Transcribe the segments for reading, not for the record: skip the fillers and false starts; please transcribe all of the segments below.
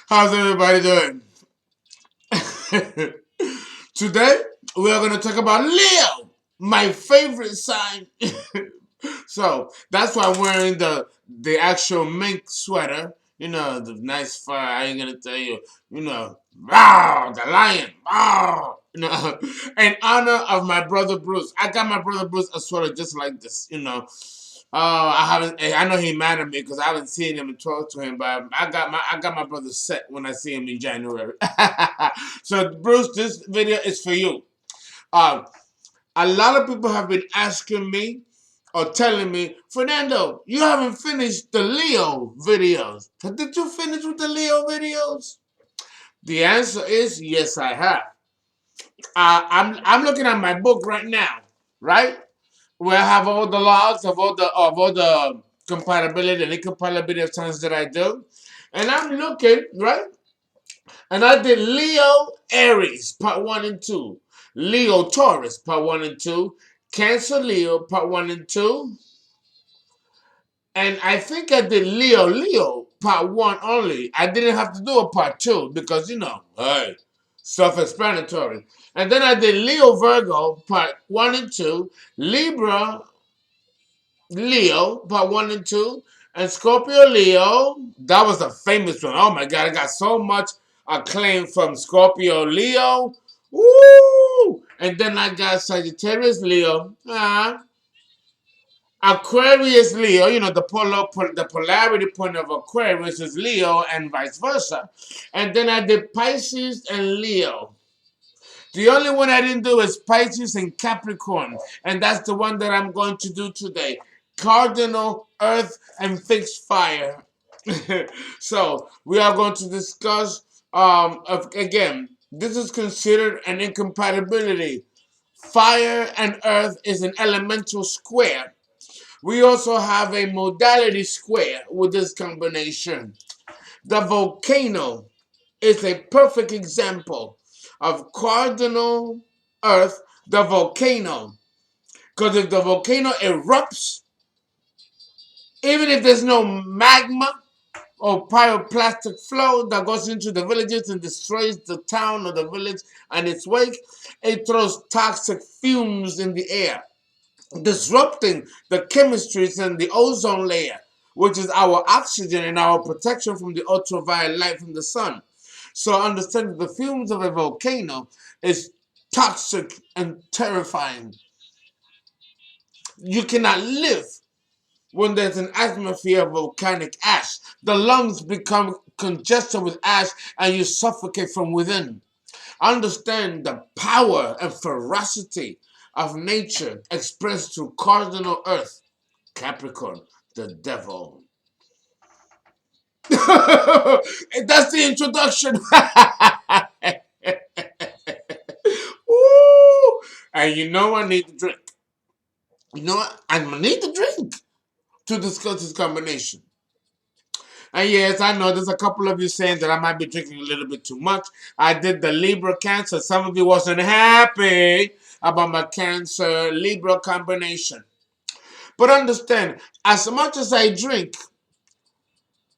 How's everybody doing? Today we are going to talk about Leo, my favorite sign. So that's why I'm wearing the actual mink sweater. You know, the nice fur. I ain't gonna tell you. You know, wow, the lion. Wow. You know, in honor of my brother Bruce. I got my brother Bruce a sweater just like this. You know, I haven't. I know he mad at me because I haven't seen him and talked to him. But I got my brother set when I see him in January. So Bruce, this video is for you. Um, a lot of people have been asking me or telling me, Fernando, you haven't finished the Leo videos. Did you finish with the Leo videos? The answer is yes, I have. I'm looking at my book right now, right? Where I have all the logs of all the compatibility and incompatibility of signs that I do, and I'm looking right, and I did Leo Aries part 1 and 2, Leo Taurus part 1 and 2, Cancer Leo part 1 and 2, and I think I did Leo part 1 only. I didn't have to do a part 2 because hey, self-explanatory. And then I did Leo Virgo part 1 and 2, Libra Leo part 1 and 2, and Scorpio Leo. That was a famous one. Oh my God, I got so much acclaim from Scorpio Leo. Woo! And then I got Sagittarius Leo. Aquarius Leo, the polarity point of Aquarius is Leo and vice versa. And then I did Pisces and Leo. The only one I didn't do is Pisces and Capricorn. And that's the one that I'm going to do today. Cardinal, Earth, and Fixed Fire. So we are going to discuss, again, this is considered an incompatibility. Fire and Earth is an elemental square. We also have a modality square with this combination. The volcano is a perfect example of cardinal Earth, the volcano. Because if the volcano erupts, even if there's no magma or pyroclastic flow that goes into the villages and destroys the town or the village and its wake, it throws toxic fumes in the air, disrupting the chemistries in the ozone layer, which is our oxygen and our protection from the ultraviolet light from the sun. So understand that the fumes of a volcano is toxic and terrifying. You cannot live when there's an atmosphere of volcanic ash. The lungs become congested with ash and you suffocate from within. Understand the power and ferocity of nature expressed through cardinal Earth, Capricorn, the devil. That's the introduction. Woo! And you know I need to drink. You know what? I need to drink to discuss this combination. And yes, I know there's a couple of you saying that I might be drinking a little bit too much. I did the Libra Cancer. Some of you wasn't happy about my Cancer Libra combination. But understand, as much as I drink,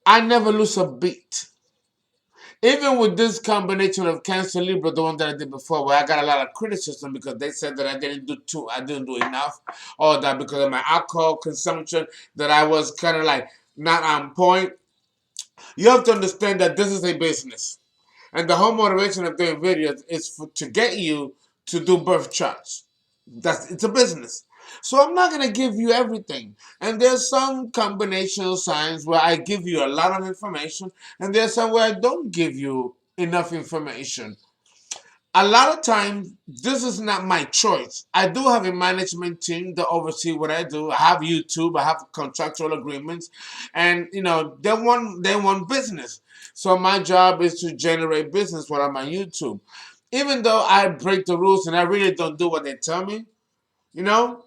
I never lose a beat. Even with this combination of Cancer Libra, the one that I did before, where I got a lot of criticism because they said that I didn't do enough, or that because of my alcohol consumption, that I was kind of like not on point. You have to understand that this is a business. And the whole motivation of doing videos is to get you to do birth charts. It's a business. So I'm not going to give you everything. And there's some combinational signs where I give you a lot of information, and there's some where I don't give you enough information. A lot of times, this is not my choice. I do have a management team that oversee what I do. I have YouTube. I have contractual agreements, and they want business. So my job is to generate business while I'm on YouTube. Even though I break the rules and I really don't do what they tell me, you know,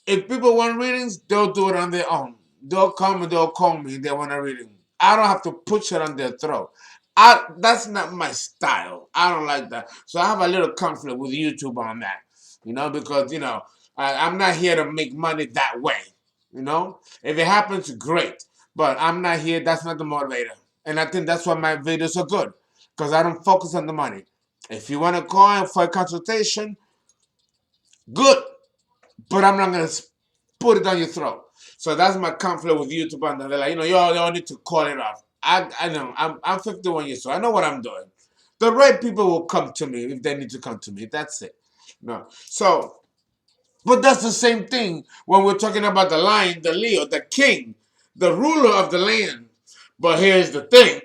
if people want readings, they'll do it on their own. They'll come and they'll call me. They want a reading. I don't have to push it on their throat. That's not my style. I don't like that. So I have a little conflict with YouTube on that. because I'm not here to make money that way. If it happens, great, but I'm not here. That's not the motivator, and I think that's why my videos are good, because I don't focus on the money. If you want to call in for a consultation, good, but I'm not gonna put it down your throat. So that's my conflict with YouTube, and they're like, you all need to call it off. I know I'm 51 years old. I know what I'm doing. The right people will come to me if they need to come to me. That's it. No. So, but that's the same thing when we're talking about the lion, the Leo, the king, the ruler of the land. But here's the thing.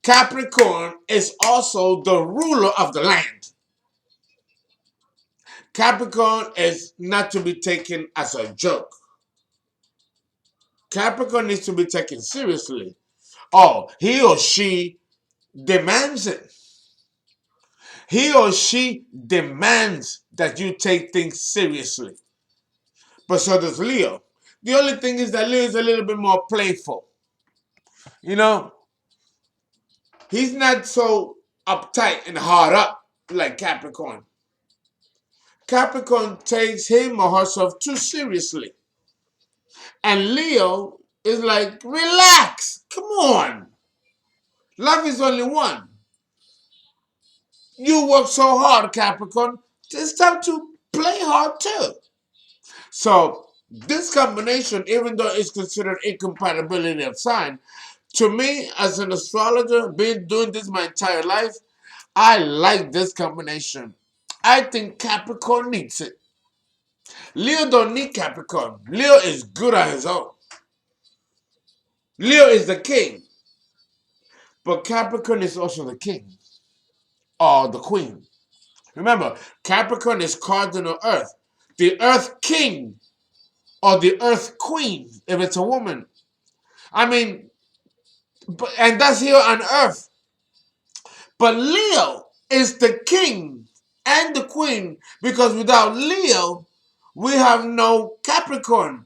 Capricorn is also the ruler of the land. Capricorn is not to be taken as a joke. Capricorn needs to be taken seriously. Oh, he or she demands it. He or she demands that you take things seriously. But so does Leo. The only thing is that Leo is a little bit more playful. You know, he's not so uptight and hard up like Capricorn. Capricorn takes him or herself too seriously. And Leo is like, relax, come on. Life is only one. You work so hard, Capricorn. It's time to play hard too. So this combination, even though it's considered incompatibility of sign, to me as an astrologer, been doing this my entire life, I like this combination. I think Capricorn needs it. Leo don't need Capricorn. Leo is good on his own. Leo is the king. But Capricorn is also the king or the queen. Remember, Capricorn is cardinal earth. The earth king or the earth queen, if it's a woman. I mean, and that's here on earth. But Leo is the king and the queen, because without Leo, we have no Capricorn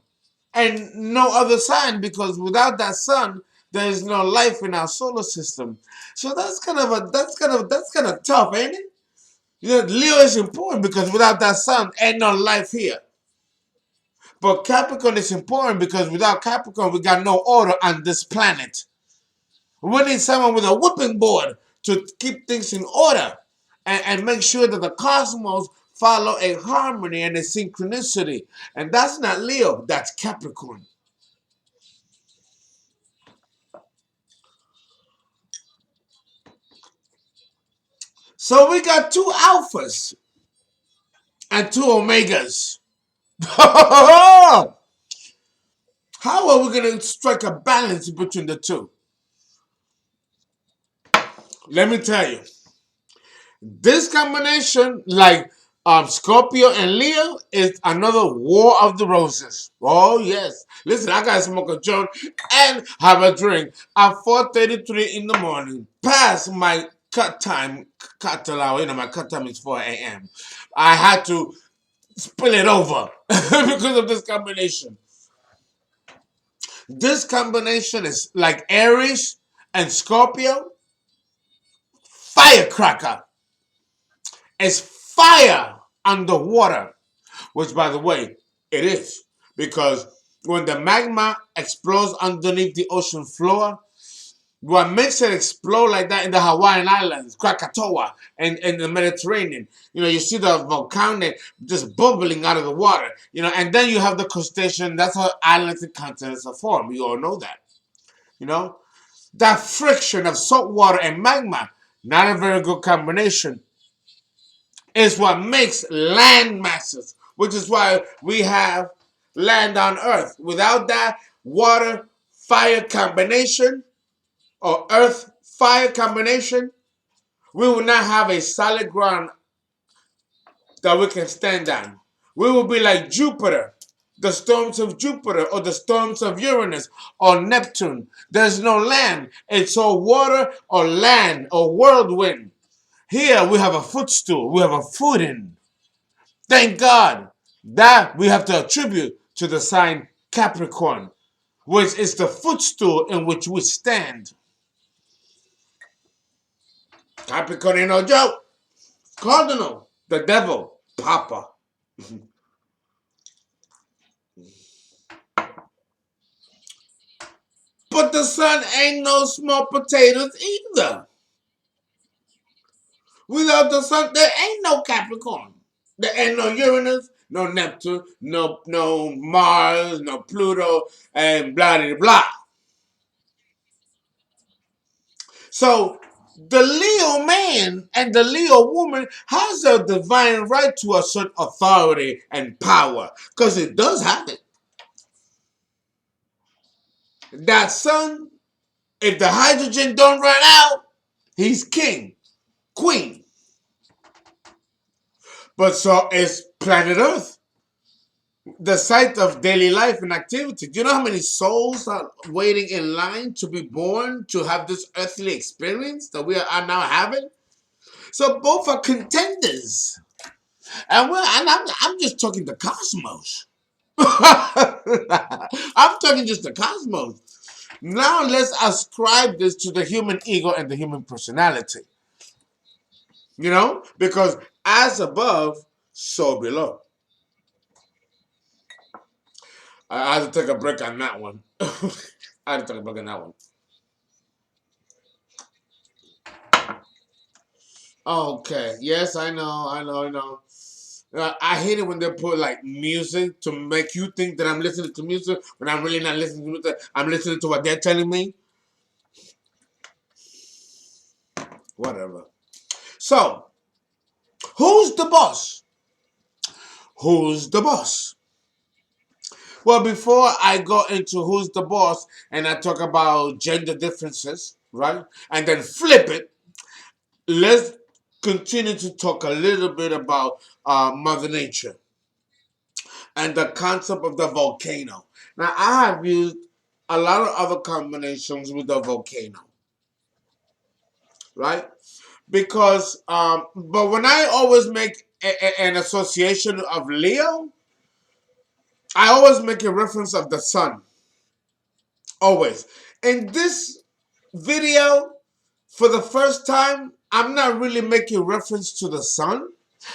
and no other sign, because without that sun, there is no life in our solar system. So that's kind of tough, ain't it? Leo is important because without that sun, ain't no life here. But Capricorn is important because without Capricorn, we got no order on this planet. We need someone with a whipping board to keep things in order and make sure that the cosmos follow a harmony and a synchronicity. And that's not Leo, that's Capricorn. So we got two alphas and two omegas. How are we going to strike a balance between the two? Let me tell you. This combination, like Scorpio and Leo, is another war of the roses. Oh, yes. Listen, I got to smoke a joint and have a drink at 4:33 in the morning, past my cut time, my cut time is 4 a.m. I had to spill it over because of this combination. This combination is like Aries and Scorpio, firecracker. It's fire underwater, which, by the way, it is. Because when the magma explodes underneath the ocean floor, what makes it explode like that in the Hawaiian Islands, Krakatoa, and in the Mediterranean, you see the volcano just bubbling out of the water, and then you have the crustacean. That's how islands and continents are formed. We all know that. That friction of salt water and magma, not a very good combination, is what makes land masses, which is why we have land on earth. Without that water fire combination or earth fire combination, we will not have a solid ground that we can stand on. We will be like Jupiter, the storms of Jupiter, or the storms of Uranus or Neptune. There's no land. It's all water or land or whirlwind. Here we have a footstool. We have a footing. Thank God. That we have to attribute to the sign Capricorn, which is the footstool in which we stand. Capricorn ain't no joke. Cardinal, the devil. Papa. But the sun ain't no small potatoes either. Without the sun, there ain't no Capricorn. There ain't no Uranus, no Neptune, no Mars, no Pluto, and blah blah blah. So the Leo man and the Leo woman has a divine right to assert authority and power, because it does have it. That sun, if the hydrogen don't run out, he's king, queen. But so is planet Earth, the site of daily life and activity. Do you know how many souls are waiting in line to be born to have this earthly experience that we are now having? So both are contenders. I'm just talking the cosmos. I'm talking just the cosmos. Now let's ascribe this to the human ego and the human personality. You know? Because as above, so below. I had to take a break on that one. I had to take a break on that one. Okay. Yes, I know. I hate it when they put like music to make you think that I'm listening to music when I'm really not listening to music. I'm listening to what they're telling me. Whatever. So, who's the boss? Who's the boss? Well, before I go into who's the boss and I talk about gender differences, right? And then flip it, let's continue to talk a little bit about Mother Nature and the concept of the volcano. Now, I have used a lot of other combinations with the volcano, right? Because, but when I always make an association of Leo, I always make a reference of the sun. Always. In this video, for the first time, I'm not really making reference to the sun.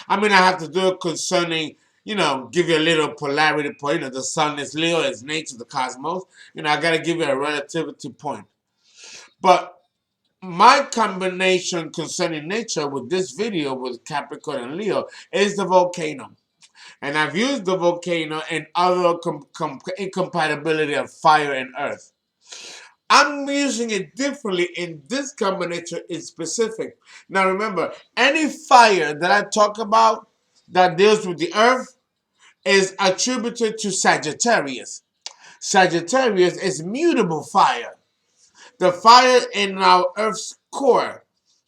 I mean, I have to do it concerning, give you a little polarity point. The sun is Leo, is nature, the cosmos. I got to give you a relativity point. But my combination concerning nature with this video with Capricorn and Leo is the volcano. And I've used the volcano and other incompatibility of fire and earth. I'm using it differently in this combination in specific. Now remember, any fire that I talk about that deals with the earth is attributed to Sagittarius. Sagittarius is mutable fire. The fire in our earth's core,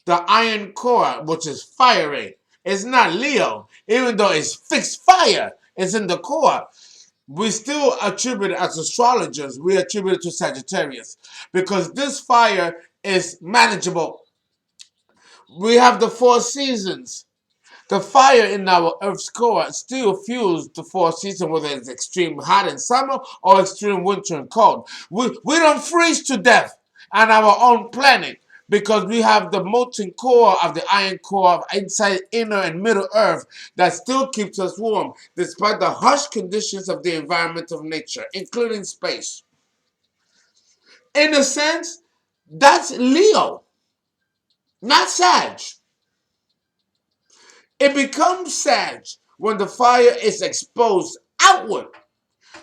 the iron core, which is fiery, is not Leo. Even though it's fixed fire, it's in the core. We still attribute it as astrologers. We attribute it to Sagittarius because this fire is manageable. We have the 4 seasons. The fire in our Earth's core still fuels the 4 seasons, whether it's extreme hot in summer or extreme winter and cold. We don't freeze to death on our own planet because we have the molten core of the iron core of inside inner and middle earth that still keeps us warm despite the harsh conditions of the environment of nature, including space. In a sense, that's Leo, not Sag. It becomes Sag when the fire is exposed outward.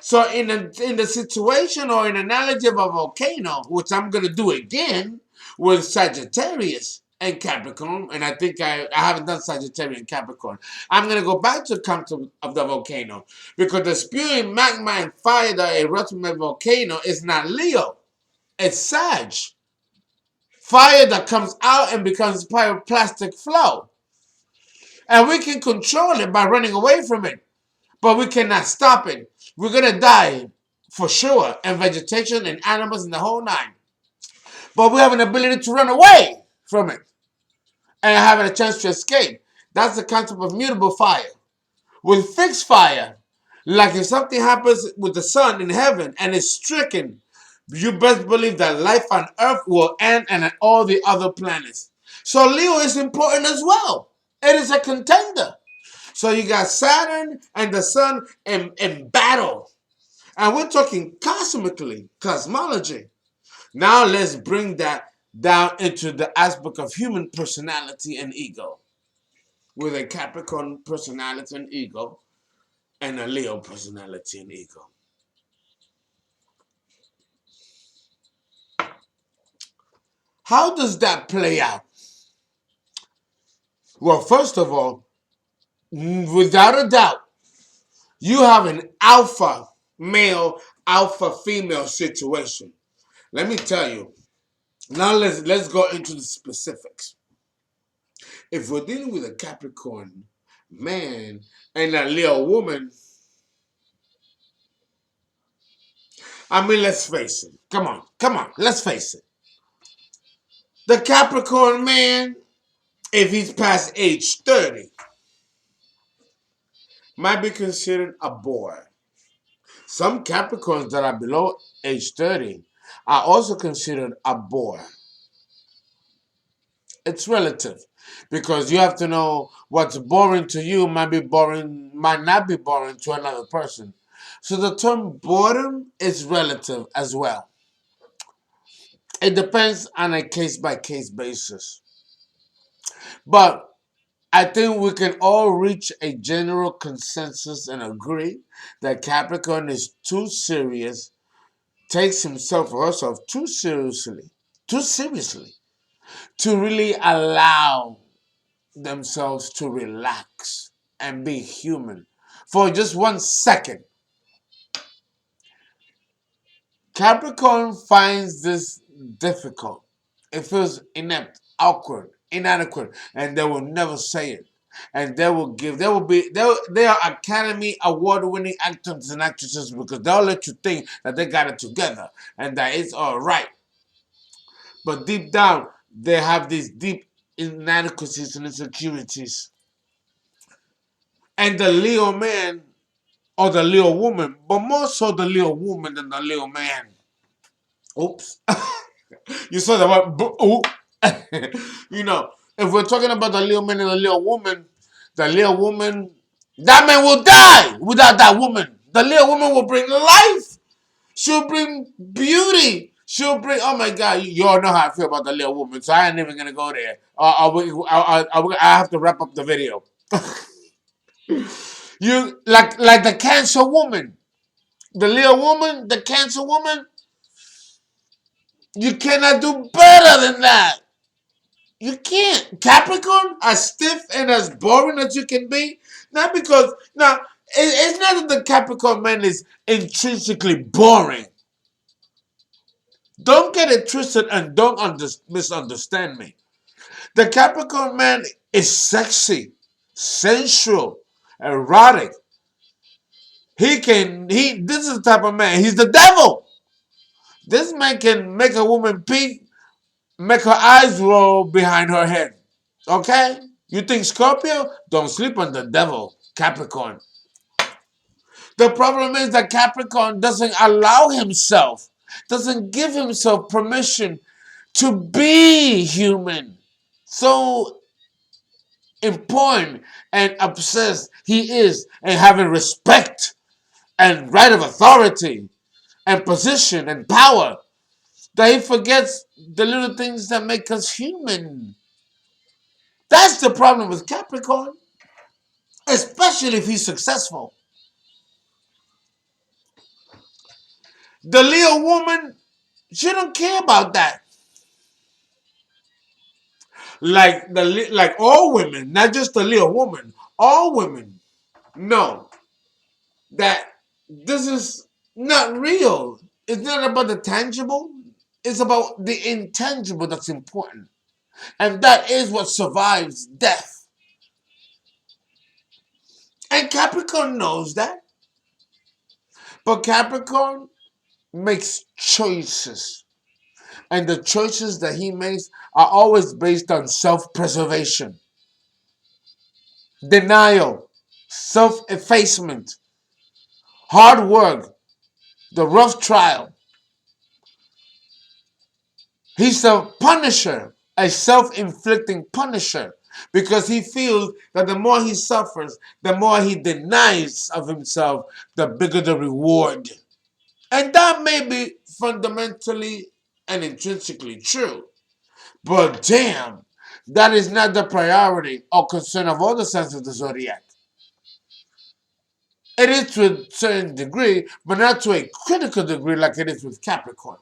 So in the situation or in analogy of a volcano, which I'm going to do again with Sagittarius and Capricorn, and I think I haven't done Sagittarius and Capricorn. I'm going to go back to the concept of the volcano because the spewing magma and fire that erupts from a volcano is not Leo. It's Sag. Fire that comes out and becomes pyroclastic flow. And we can control it by running away from it. But we cannot stop it. We're going to die for sure. And vegetation and animals and the whole nine. But we have an ability to run away from it. And having a chance to escape. That's the concept of mutable fire. With fixed fire, like if something happens with the sun in heaven and it's stricken, you best believe that life on earth will end and on all the other planets. So Leo is important as well. It is a contender. So you got Saturn and the Sun in battle. And we're talking cosmically, cosmology. Now let's bring that down into the aspect of human personality and ego. With a Capricorn personality and ego and a Leo personality and ego. How does that play out? Well, first of all, without a doubt, you have an alpha male, alpha female situation. Let me tell you. Now let's go into the specifics. If we're dealing with a Capricorn man and a Leo woman, I mean, let's face it. Come on, let's face it. The Capricorn man, if he's past age 30, might be considered a bore. Some Capricorns that are below age 30 are also considered a bore. It's relative because you have to know what's boring to you might not be boring to another person. So the term boredom is relative as well. It depends on a case by case basis. But I think we can all reach a general consensus and agree that Capricorn is too serious, takes himself or herself too seriously, to really allow themselves to relax and be human for just 1 second. Capricorn finds this difficult. It feels inept, awkward, inadequate, and they will never say it. And they are Academy Award winning actors and actresses because they'll let you think that they got it together and that it's all right. But deep down, they have these deep inadequacies and insecurities. And the Leo man or the Leo woman, but more so the Leo woman than the Leo man. Oops. You saw that word. Oop. You know, if we're talking about the Leo man and the Leo woman, that man will die without that woman. The Leo woman will bring life. She'll bring beauty. She'll bring, oh my God, you all know how I feel about the Leo woman, so I ain't even going to go there. I have to wrap up the video. You like the Cancer woman, the Leo woman, the Cancer woman. You cannot do better than that. You can't. Capricorn, as stiff and as boring as you can be, not because now it's not that the Capricorn man is intrinsically boring. Don't get it twisted and don't misunderstand me. The Capricorn man is sexy, sensual, erotic. This is the type of man. He's the devil. This man can make a woman peek, make her eyes roll behind her head. Okay? You think Scorpio? Don't sleep on the devil, Capricorn. The problem is that Capricorn doesn't allow himself, doesn't give himself permission to be human. So important and obsessed he is in having respect and right of authority and position and power that he forgets the little things that make us human. That's the problem with Capricorn, especially if he's successful. The Leo woman, she don't care about that. Like all women, not just the Leo woman, all women know that this is not real. It's not about the tangible. It's about the intangible that's important. And that is what survives death. And Capricorn knows that. But Capricorn makes choices. And the choices that he makes are always based on self-preservation, denial, self-effacement, hard work, the rough trial. He's a punisher, a self-inflicting punisher. because he feels that the more he suffers, the more he denies of himself, the bigger the reward. And that may be fundamentally and intrinsically true. But damn, that is not the priority or concern of all the signs of the zodiac. It is to a certain degree, but not to a critical degree like it is with Capricorn.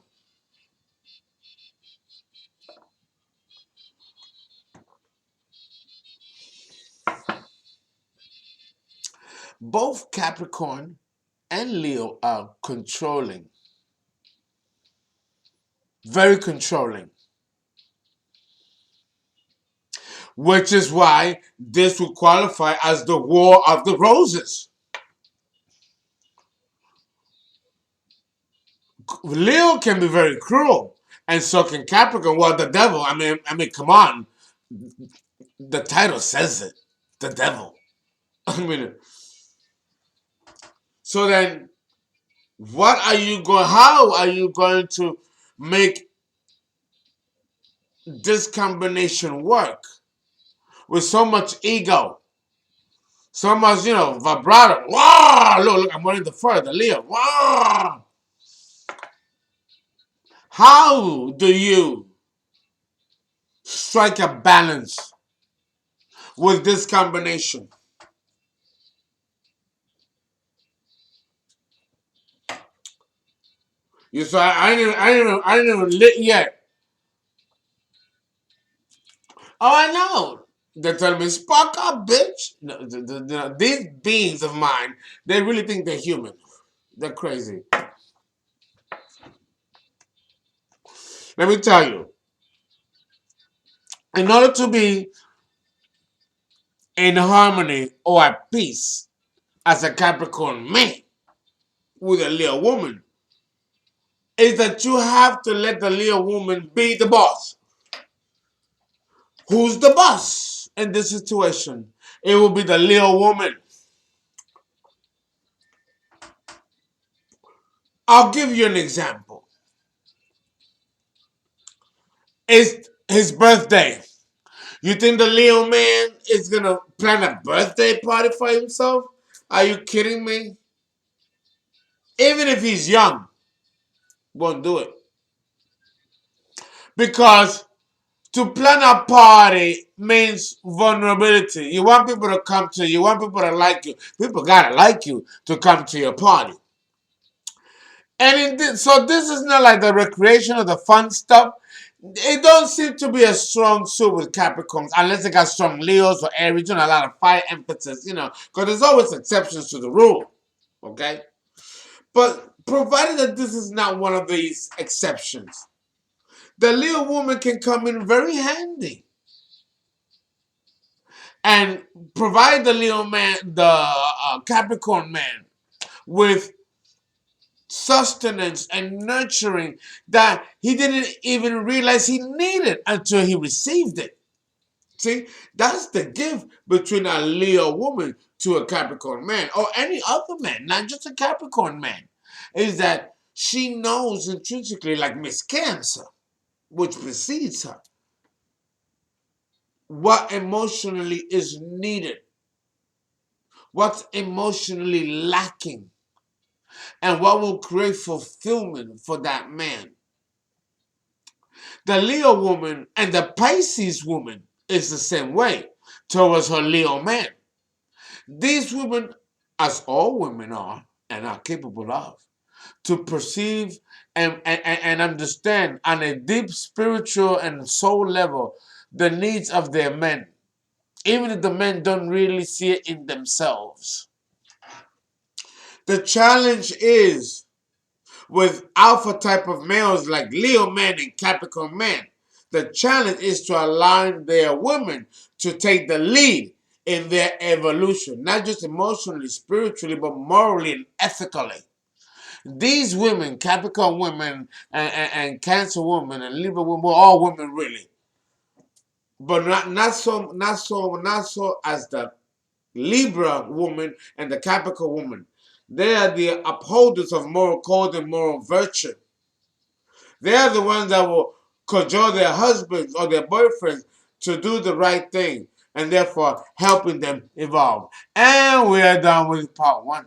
Both Capricorn and Leo are controlling, very controlling, which is why this would qualify as the War of the Roses. Leo can be very cruel, and so can Capricorn. Well, the devil. I mean, come on. The title says it. The devil. I mean, so then, what are you going? How are you going to make this combination work with so much ego, so much, vibrato? Wow! Look, I'm wearing the fur, the Leo. Wow! How do you strike a balance with this combination? You so I ain't even lit yet. Oh, I know. They're telling me, spark up, bitch. No, these beings of mine, they really think they're human. They're crazy. Let me tell you, in order to be in harmony or at peace as a Capricorn man with a Leo woman, is that you have to let the Leo woman be the boss. Who's the boss in this situation? It will be the Leo woman. I'll give you an example. It's his birthday. You think the Leo man is gonna plan a birthday party for himself? Are you kidding me? Even if he's young, won't do it. Because to plan a party means vulnerability. You want people to come to you. You want people to like you. People gotta like you to come to your party. And so this is not like the recreation or the fun stuff. It don't seem to be a strong suit with Capricorns unless they got strong Leos or Aries, a lot of fire emphasis, because there's always exceptions to the rule, okay? But provided that this is not one of these exceptions, the Leo woman can come in very handy and provide the Leo man, the Capricorn man, with sustenance and nurturing that he didn't even realize he needed until he received it. See, that's the gift between a Leo woman to a Capricorn man or any other man, not just a Capricorn man, is that she knows intrinsically, like Miss Cancer, which precedes her, what emotionally is needed, what's emotionally lacking, and what will create fulfillment for that man. The Leo woman and the Pisces woman is the same way towards her Leo man. These women, as all women are and are capable of, to perceive and understand on a deep spiritual and soul level the needs of their men, even if the men don't really see it in themselves. The challenge is with alpha type of males like Leo men and Capricorn men. The challenge is to align their women to take the lead in their evolution, not just emotionally, spiritually, but morally and ethically. These women, Capricorn women and Cancer women and Libra women, well, all women really, but not so as the Libra woman and the Capricorn woman. They are the upholders of moral code and moral virtue. They are the ones that will cajole their husbands or their boyfriends to do the right thing and therefore helping them evolve. And we are done with part 1.